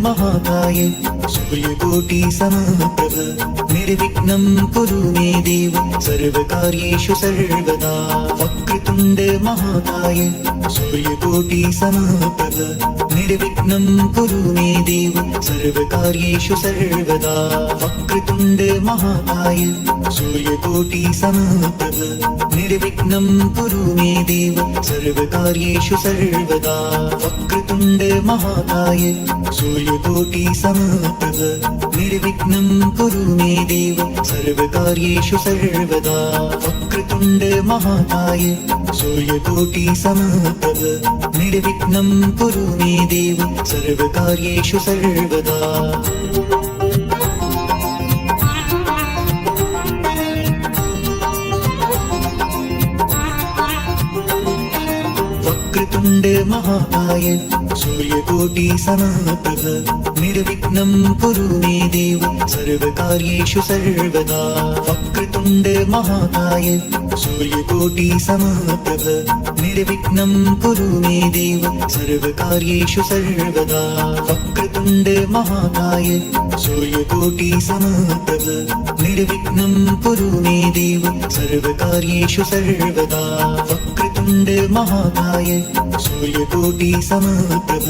महाकाय सूर्यकोटि समप्रभ निर्विघ्नं कुरु मे देव सर्वकार्येषु सर्वदा। वक्रतुण्ड महाकाय सूर्यकोटि समप्रभ निर्विघ्नं कुरु मे देव सर्वकार्येषु सर्वदा। वक्रतुण्ड महाकाय सूर्यकोटि समप्रभ निर्विघ्नं कुरु मे देव सर्वकार्येषु सर्वदा। वक्रतुण्ड महाकाय सूर्यकोटि समप्रभ निर्विघ्नं कुरु मे देव सर्वकार्येषु सर्वदा। वक्रतुण्ड महाकाय सूर्यकोटि समप्रभ निर्विघ्नं कुरु मे देव सर्वकार्येषु सर्वदा। वक्रतुण्ड महाकाय सूर्यकोटि समप्रभ निर्विघ्नं कुरु मे देव सर्वकार्येषु सर्वदा। वक्रतुण्ड महाकाय सूर्यकोटि समप्रभ निर्विघ्नं कुरु मे देव सर्वकार्येषु सर्वदा। वक्रतुण्ड महाकाय सूर्यकोटि समप्रभ निर्विघ्नं कुरु मे देव सर्वकार्येषु सर्वदा। वक्रतुण्ड महाकाय सूर्यकोटि समप्रभ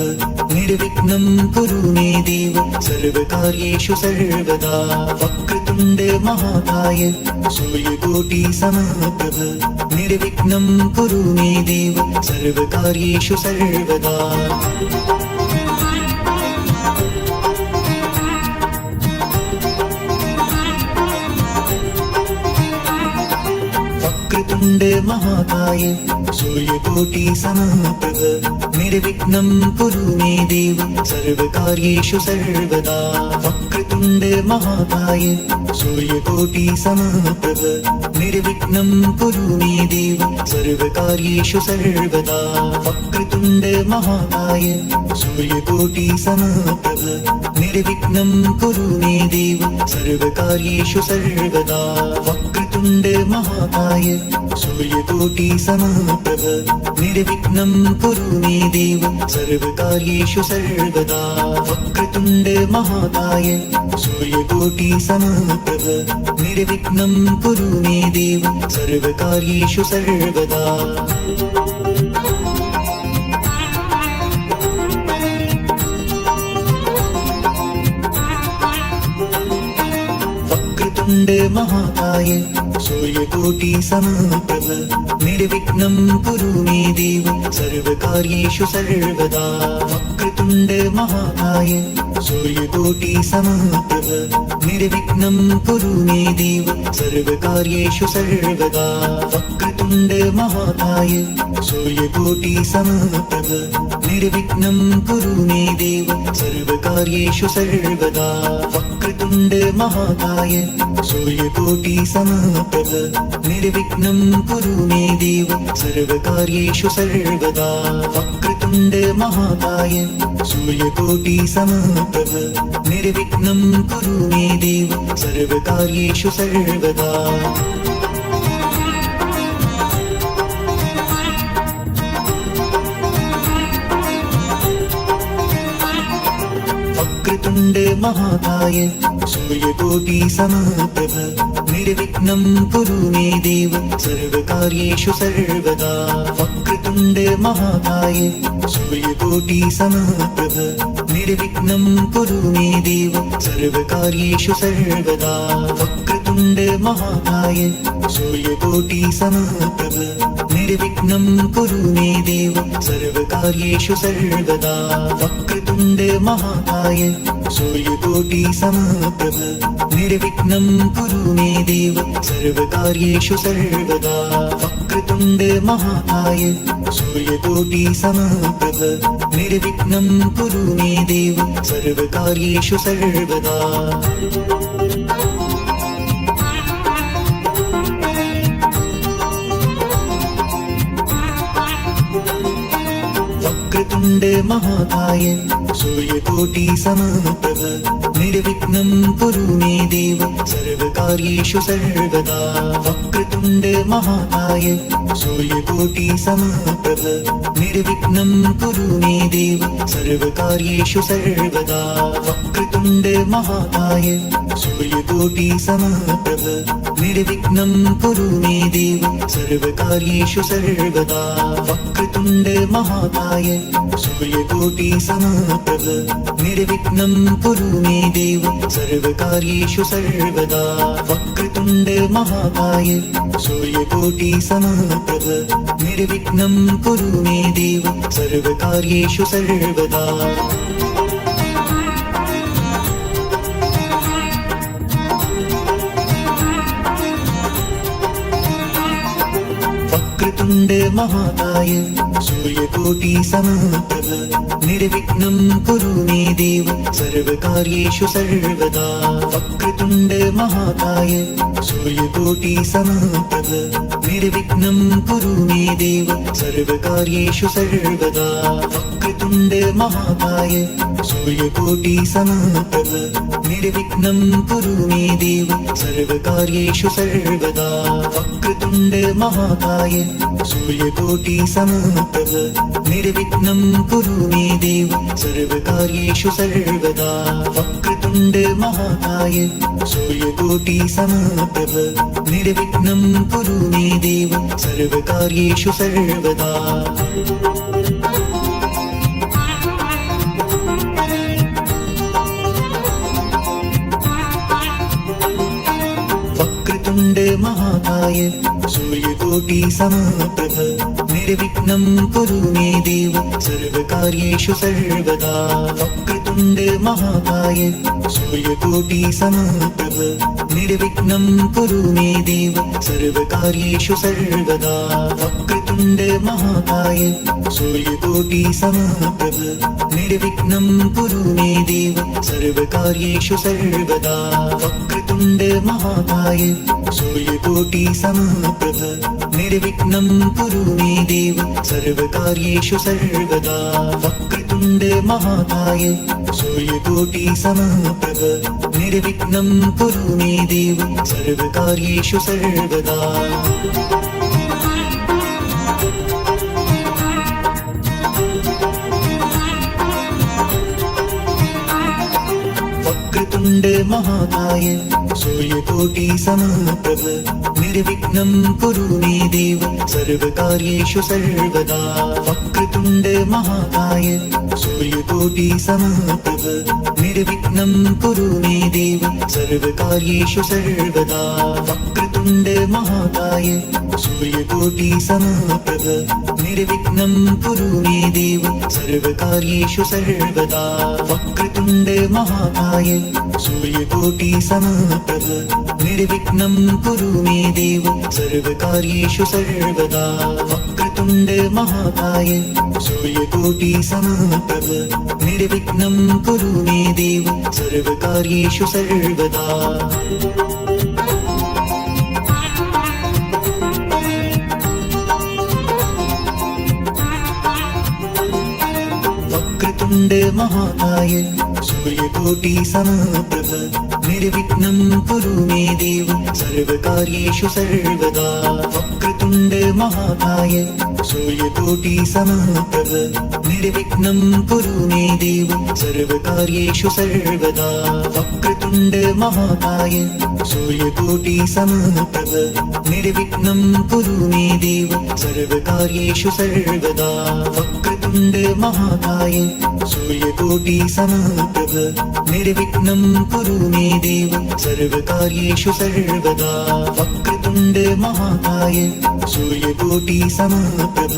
निर्विघ्नं कुरु मे देव सर्वकार्येषु सर्वदा। वक्रतुण्ड महाकाय सूर्यकोटि समप्रभ निर्विघ्नं कुरु मे देव सर्वकार्येषु सर्वदा। वक्रतुण्ड महाकाय सूर्यकोटि समप्रभ निर्विघ्नं कुरु मे देव सर्वकार्येषु सर्वदा। वक्रतुण्ड महाकाय सूर्यकोटि समप्रभ निर्विघ्नं कुरु मे देव सर्वकार्येषु सर्वदा। वक्रतुण्ड महाकाय सूर्यकोटि समप्रभ निर्विघ्नं कुरु मे देव सर्वकार्येषु सर्वदा। वक्रतुण्ड महाकाय सूर्यकोटि समप्रभ निर्विघ्नं कुरु मे देव सर्वकार्येषु सर्वदा। वक्रतुण्ड महाकाय सूर्यकोटि समप्रभ निर्विघ्नं कुरु मे देव सर्वकार्येषु सर्वदा। वक्रतुण्ड महाकाय सूर्यकोटि समप्रभ निर्विघ्नं कुरु मे देव सर्वकार्येषु सर्वदा। वक्रतुण्ड महाकाय सूर्यकोटि समप्रभ निर्विघ्नं कुरु मे देव सर्वकार्येषु सर्वदा। वक्रतुण्ड महाकाय सूर्यकोटि समप्रभ निर्विघ्नं कुरु मे देव सर्वकार्येषु सर्वदा। वक्रतुण्ड महाकाय सूर्यकोटि समप्रभ निर्विघ्नं कुरु मे देव सर्वकार्येषु सर्वदा। वक्रतुण्ड महाकाय सूर्यकोटि समप्रभ निर्विघ्नं कुरु मे देव सर्वकार्येषु सर्वदा। वक्रतुण्ड महाकाय सूर्यकोटि समप्रभ निर्विघ्नं कुरु मे देव सर्वकार्येषु सर्वदा। वक्रतुण्ड महाकाय सूर्यकोटि समप्रभ निर्विघ्नं कुरु मे देव सर्वकार्येषु सर्वदा। वक्रतुण्ड महाकाय सूर्यकोटि समप्रभ निर्विघ्नं कुरु मे देव सर्वकार्येषु सर्वदा। वक्रतुण्ड महाकाय सूर्यकोटि समप्रभ निर्विघ्नं कुरु मे देव सर्वकार्येषु सर्वदा। वक्रतुण्ड महाकाय सूर्यकोटि समप्रभ निर्विघ्नं कुरु मे देव सर्वकार्येषु सर्वदा। वक्रतुण्ड महाकाय सूर्यकोटि समप्रभ निर्विघ्नं कुरु मे देव सर्वकार्येषु सर्वकार्येषु सर्वदा वक्रतुण्ड महाकाय सूर्यकोटि समप्रभ निर्विघ्नं कुरु मे देव सर्वकार्येषु सर्वदा वक्रतुण्ड महाकाय सूर्यकोटि समप्रभ निर्विघ्नं कुरु मे देव सर्वकार्येषु सर्वदा वक्रतुण्ड महाकाय सूर्यकोटि समप्रभ निर्विघ्नं कुरु मे देव सर्वकार्येषु सर्वदा वक्रतुण्ड महाकाय सूर्यकोटि समप्रभ निर्विघ्नं कुरु मे देव सर्वकार्येषु सर्वदा वक्रतुण्ड महाकाय सूर्यकोटि समप्रभ निर्विघ्नं कुरु मे देव सर्वकार्येषु सर्वदा वक्रतुण्ड महाकाय सूर्यकोटि समप्रभ निर्विघ्नं कुरु मे देव सर्वकार्येषु सर्वदा वक्रतुण्ड महाकाय सूर्यकोटि समप्रभ निर्विघ्नं कुरु मे देव सर्वकार्येषु सर्वदा वक्रतुण्ड महाकाय सूर्यकोटि समप्रभ निर्विघ्नं कुरु मे देव सर्वकार्येषु सर्वदा वक्रतुण्ड महाकाय सूर्यकोटि समप्रभ निर्विघ्नं कुरु मे देव सर्वकार्येषु सर्वदा वक्रतुण्ड महाकाय सूर्यकोटि समप्रभ निर्विघ्नं कुरु मे देव सर्वकार्येषु सर्वदा वक्रतुण्ड महाकाय सूर्यकोटि समप्रभ निर्विघ्नं कुरु मे देव सर्वकार्येषु सर्वदा वक्रतुण्ड महाकाय सूर्यकोटि समप्रभ निर्विघ्नं कुरु मे देव सर्वकार्येषु सर्वदा वक्रतुण्ड महाकाय सूर्यकोटि समप्रभ निर्विघ्नं कुरु मे देव सर्वकार्येषु सर्वदा वक्रतुण्ड महाकाय सूर्यकोटि समप्रभ निर्विघ्नं कुरु मे देव सर्वकार्येषु सर्वदा वक्रतुण्ड महाकाय सूर्यकोटि समप्रभ निर्विघ्नं कुरु मे देव सर्वकार्येषु सर्वदा वक्रतुण्ड महाकाय सूर्यकोटि समप्रभ निर्विघ्नं कुरु मे देव सर्वकार्येषु सर्वदा वक्रतुण्ड महाकाय सूर्यकोटि समप्रभ निर्विघ्नं कुरु मे देव सर्वकार्येषु सर्वदा वक्रतुण्ड महाकाय सूर्यकोटि समप्रभ निर्विघ्नं कुरु मे देव सर्वकार्येषु सर्वदा वक्रतुण्ड महाकाय सूर्यकोटि समप्रभ निर्विघ्नं कुरु मे देव सर्वकार्येषु सर्वदा वक्रतुण्ड महाकाय सूर्यकोटि समप्रभ निर्विघ्नं कुरु मे देव सर्वकार्येषु सर्वदा वक्रतुण्ड महाकाय सूर्यकोटि समप्रभ निर्विघ्नं कुरु मे देव सर्वकार्येषु सर्वदा वक्रतुण्ड महाकाय सूर्यकोटि समप्रभ निर्विघ्नं कुरु मे देव सर्वकार्येषु सर्वदा वक्रतुण्ड महाकाय सूर्यकोटि समप्रभ निर्विघ्नं कुरु मे देव सर्वकार्येषु सर्वदा वक्रतुण्ड महाकाय सूर्यकोटि समप्रभ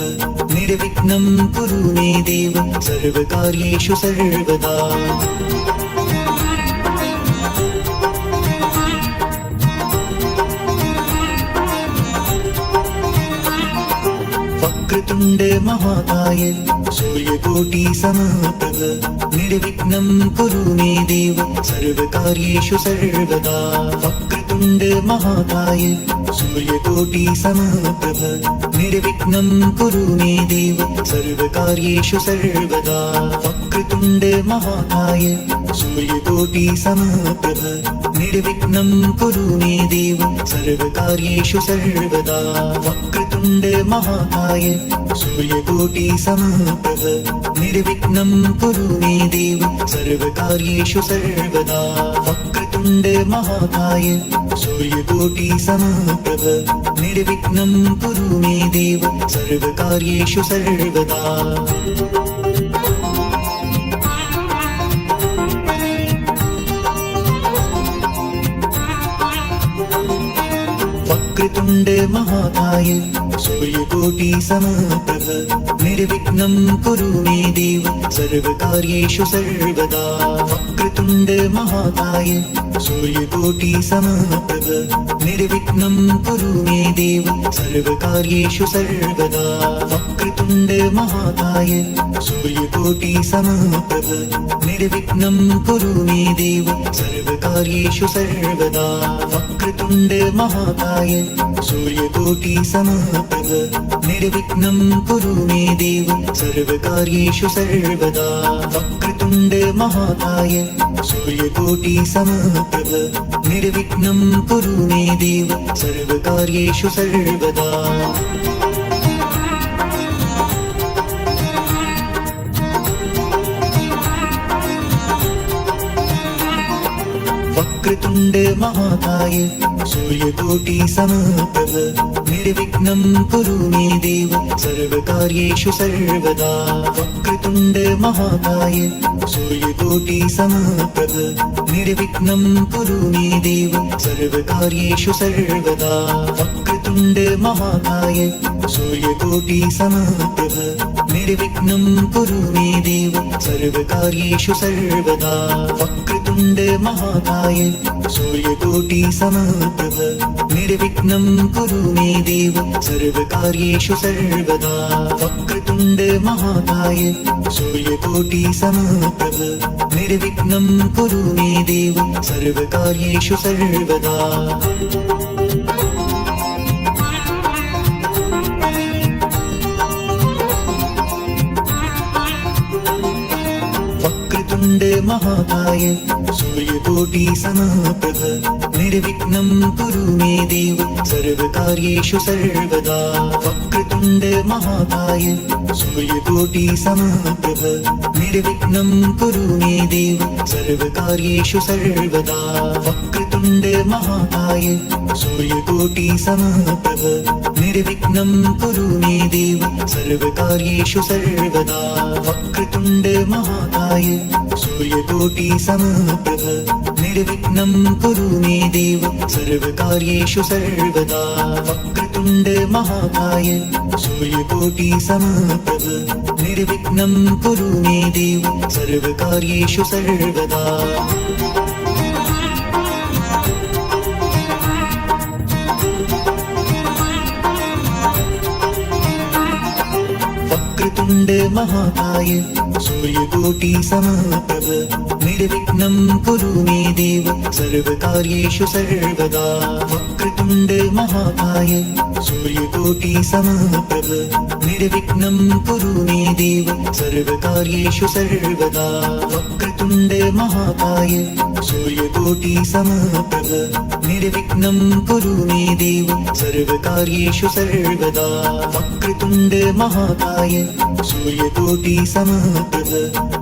निर्विघ्नं कुरु मे देव सर्वकार्येषु सर्वदा वक्रतुण्ड महाकाय सूर्यकोटि समप्रभ निर्विघ्नं कुरु मे देव सर्वकार्येषु सर्वदा वक्रतुण्ड वक्रतुण्ड महाकाय सूर्यकोटि समप्रभ निर्विघ्नं कुरु मे देव सर्वकार्येषु सर्वदा वक्रतुण्ड महाकाय सूर्यकोटि समप्रभ निर्विघ्नं कुरु मे देव सर्वकार्येषु सर्वदा वक्रतुण्ड महाकाय सूर्यकोटि समप्रभ निर्विघ्नं कुरु मे देव सर्वकार्येषु सर्वदा वक्रतुण्ड महाकाय सूर्यकोटि समप्रभ निर्विघ्नं कुरु मे देव सर्वकार्येषु सर्वदा वक्रतुण्ड महाकाय सूर्यकोटि समप्रभ निर्विघ्नं कुरु मे देव सर्वकार्येषु सर्वदा वक्रतुण्ड महाकाय सूर्यकोटि समप्रभ निर्विघ्नं कुरु मे देव सर्वकार्येषु सर्वदा वक्रतुण्ड महाकाय सूर्यकोटि समप्रभ निर्विघ्नं कुरु मे देव सर्वकार्येषु सर्वदा वक्रतुण्ड महाकाय सूर्यकोटि समप्रभ निर्विघ्नं कुरु मे देव सर्वकार्येषु सर्वदा वक्रतुण्ड महाकाय सूर्यकोटि समप्रभ निर्विघ्नं कुरु मे देव सर्वकार्येषु सर्वदा वक्रतुण्ड महाकाय सूर्यकोटि समप्रभ निर्विघ्नं कुरु मे देव सर्वकार्येषु सर्वदा वक्रतुण्ड महाकाय सूर्यकोटि समप्रभ निर्विघ्नं कुरु मे देव सर्वकार्येषु सर्वदा वक्रतुण्ड महाकाय सूर्यकोटि समप्रभ निर्विघ्नं कुरु मे देव सर्वकार्येषु सर्वदा वक्रतुण्ड महाकाय सूर्यकोटि समप्रभ निर्विघ्नं कुरु मे देव सर्वकार्येषु सर्वदा वक्रतुण्ड महाकाय सूर्यकोटि समप्रभ निर्विघ्नं कुरु मे देव सर्वकार्येषु सर्वदा वक्रतुण्ड महाकाय सूर्यकोटि समप्रभ निर्विघ्नं कुरु मे देव सर्वकार्येषु सर्वदा वक्रतुण्ड महाकाय सूर्यकोटि समप्रभ निर्विघ्नं कुरु मे देव सर्वकार्येषु सर्वदा वक्रतुण्ड महाकाय सूर्यकोटि समप्रभ निर्विघ्नं कुरु मे देव सर्वकार्येषु सर्वदा वक्रतुण्ड महाकाय सूर्यकोटि समप्रभ निर्विघ्नं कुरु मे देव सर्वकार्येषु सर्वदा वक्रतुण्ड महाकाय सूर्यकोटि समप्रभ निर्विघ्नं कुरु मे देव सर्वकार्येषु सर्वदा वक्रतुण्ड महाकाय सूर्यकोटि समप्रभ निर्विघ्नं कुरु मे देव सर्वकार्येषु सर्वदा वक्रतुण्ड महाकाय सूर्यकोटि समप्रभ निर्विघ्नं कुरु मे देव सर्वकार्येषु सर्वदा वक्रतुण्ड महाकाय सूर्यकोटि समप्रभ निर्विघ्नं कुरु मे देव सर्वकार्येषु सर्वदा वक्रतुण्ड महाकाय सूर्यकोटि समप्रभ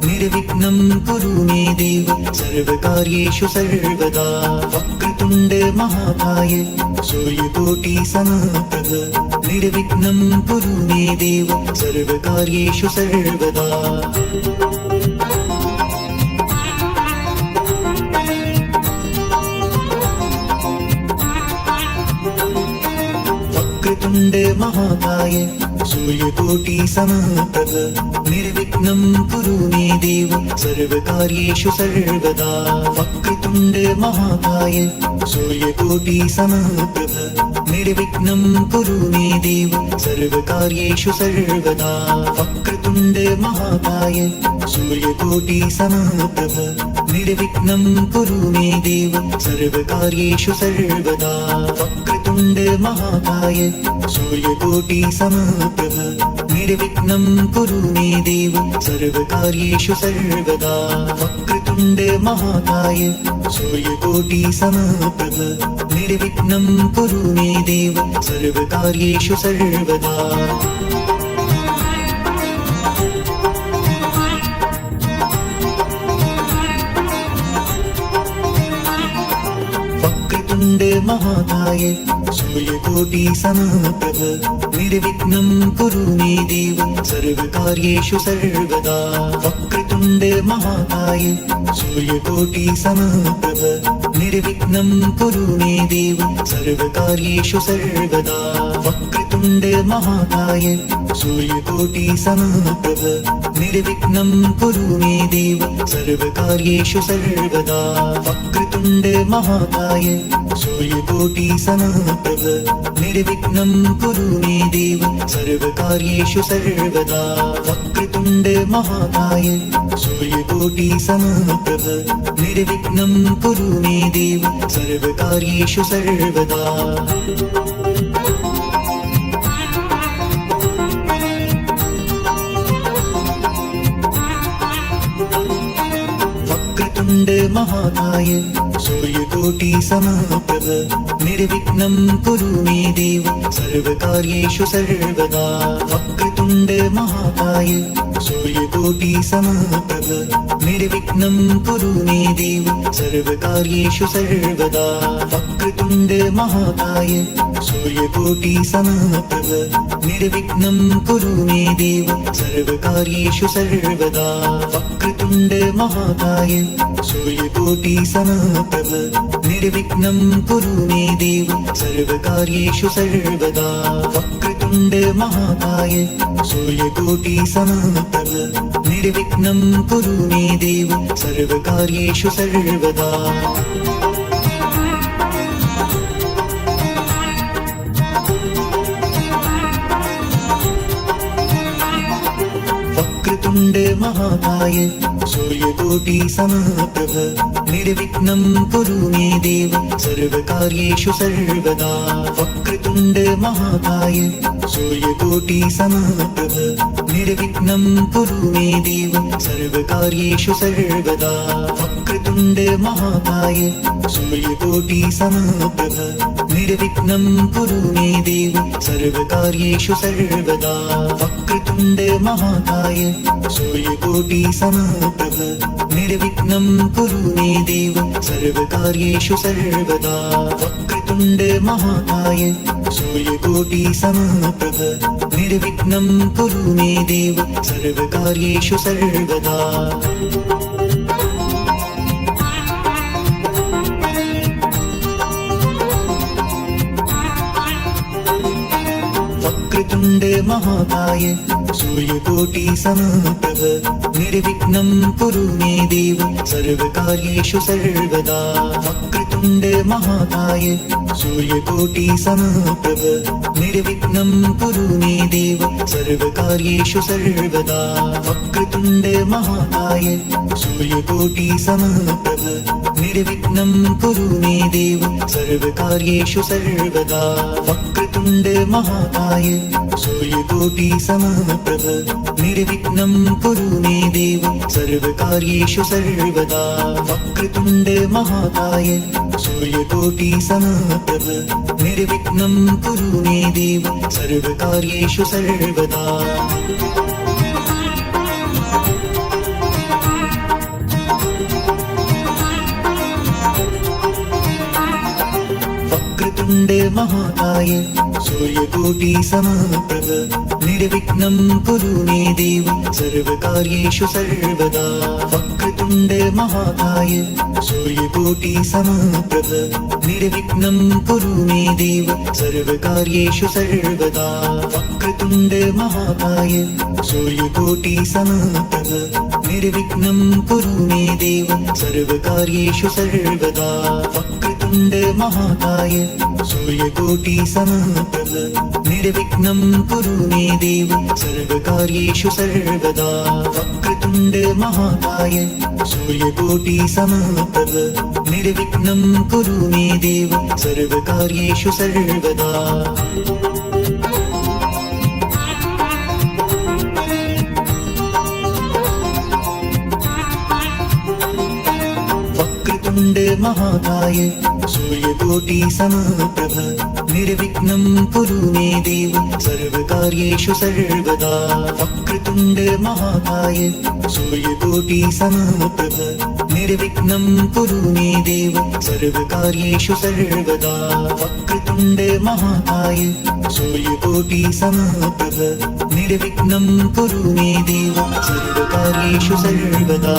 निर्विघ्नं कुरु मे देव सर्वकार्येषु सर्वदा वक्रतुण्ड महाकाय सूर्यकोटि समप्रभ निर्विघ्नं कुरु मे देव सर्वकार्येषु सर्वदा वक्रतुण्ड महाकाय सूर्यकोटि समप्रभ निर्विघ्नं कुरु मे देव सर्वकार्येषु सर्वदा वक्रतुण्ड महाकाय सूर्यकोटि समप्रभ निर्विघ्नं कुरु मे देव सर्वकार्येषु सर्वदा वक्रतुण्ड महाकाय सूर्यकोटि समप्रभ निर्विघ्नं कुरु मे देव सर्वकार्येषु सर्वदा वक्रतुण्ड महाकाय सूर्यकोटि समप्रभ निर्विघ्नं कुरु मे देव सर्वकार्येषु सर्वदा वक्रतुण्ड महाकाय सूर्यकोटि समप्रभ निर्विघ्नं कुरु मे देव सर्वकार्येषु सर्वदा वक्रतुण्ड महाकाय सूर्यकोटि समप्रभ निर्विघ्नं कुरु मे देव सर्वकार्येषु सर्वदा वक्रतुण्ड महाकाय सूर्यकोटि समप्रभ निर्विघ्नं कुरु मे देव सर्वकार्येषु सर्वदा वक्रतुण्ड महाकाय सूर्यकोटि समप्रभ निर्विघ्नं कुरु मे देव सर्वकार्येषु सर्वदा वक्रतुण्ड महाकाय सूर्यकोटि समप्रभ निर्विघ्नं कुरु मे देव सर्वकार्येषु सर्वदा वक्रतुण्ड महाकाय सूर्यकोटि समप्रभ निर्विघ्नं कुरु मे देव सर्वकार्येषु सर्वदा वक्रतुण्ड महाकाय सूर्यकोटि समप्रभ निर्विघ्नं कुरु मे देव सर्वकार्येषु सर्वदा वक्रतुण्ड महाकाय सूर्यकोटि समप्रभ निर्विघ्नं कुरु मे देव सर्वकार्येषु सर्वदा वक्रतुण्ड महाकाय सूर्यकोटि समप्रभ निर्विघ्नं कुरु मे देव सर्वकार्येषु सर्वदा वक्रतुण्ड महाकाय सूर्यकोटि समप्रभ निर्विघ्नं कुरु मे देव सर्वकार्येषु सर्वदा वक्रतुण्ड महाकाय सूर्यकोटि समप्रभ निर्विघ्नं कुरु मे देव सर्वकार्येषु सर्वदा वक्रतुण्ड महाकाय सूर्यकोटि समप्रभ निर्विघ्नं कुरु मे देव सर्वकार्येषु सर्वदा वक्रतुण्ड महाकाय सूर्यकोटि समप्रभ निर्विघ्नं कुरु मे देव सर्वकार्येषु सर्वदा वक्रतुण्ड महाकाय सूर्यकोटि समप्रभ निर्विघ्नं कुरु मे देव सर्वकार्येषु सर्वदा वक्रतुण्ड महाकाय सूर्यकोटि समप्रभ निर्विघ्नं कुरु मे देव सर्वकार्येषु सर्वदा वक्रतुण्ड महाकाय सूर्यकोटि समप्रभ निर्विघ्नं कुरु मे देव सर्वकार्येषु सर्वदा वक्रतुण्ड महाकाय सूर्यकोटि समप्रभ निर्विघ्नं कुरु मे देव सर्वकार्येषु सर्वदा वक्रतुण्ड महाकाय सूर्यकोटि समप्रभ निर्विघ्नं कुरु मे देव सर्वकार्येषु सर्वदा वक्रतुण्ड महाकाय सूर्यकोटि समप्रभ निर्विघ्नं कुरु मे देव सर्वकार्येषु सर्वदा वक्रतुण्ड महाकाय सूर्यकोटि समप्रभ निर्विघ्नं कुरु मे देव सर्वकार्येषु सर्वदा वक्रतुण्ड महाकाय सूर्यकोटि समप्रभ निर्विघ्नं कुरु मे देव सर्वकार्येषु सर्वदा वक्रतुण्ड महाकाय सूर्यकोटि समप्रभ निर्विघ्नं कुरु मे देव सर्वकार्येषु सर्वदा वक्रतुण्ड महाकाय सूर्यकोटि समप्रभ निर्विघ्नं कुरु मे देव सर्वकार्येषु सर्वदा वक्रतुण्ड महाकाय सूर्यकोटि समप्रभ निर्विघ्नं कुरु मे देव सर्वकार्येषु सर्वदा वक्रतुण्ड महाकाय सूर्यकोटि समप्रभ निर्विघ्नं कुरु मे देव सर्वकार्येषु सर्वदा वक्रतुण्ड महाकाय सूर्यकोटि समप्रभ निर्विघ्नं कुरु मे देव सर्वकार्येषु सर्वदा वक्रतुण्ड महाकाय सूर्यकोटि समप्रभ निर्विघ्नं कुरु मे देव सर्वकार्येषु सर्वदा वक्रतुण्ड महाकाय सूर्यकोटि समप्रभ निर्विघ्नं कुरु मे देव सर्वकार्येषु सर्वदा वक्रतुण्ड महाकाय सूर्यकोटि समप्रभ निर्विघ्नं कुरु मे देव सर्वकार्येषु सर्वदा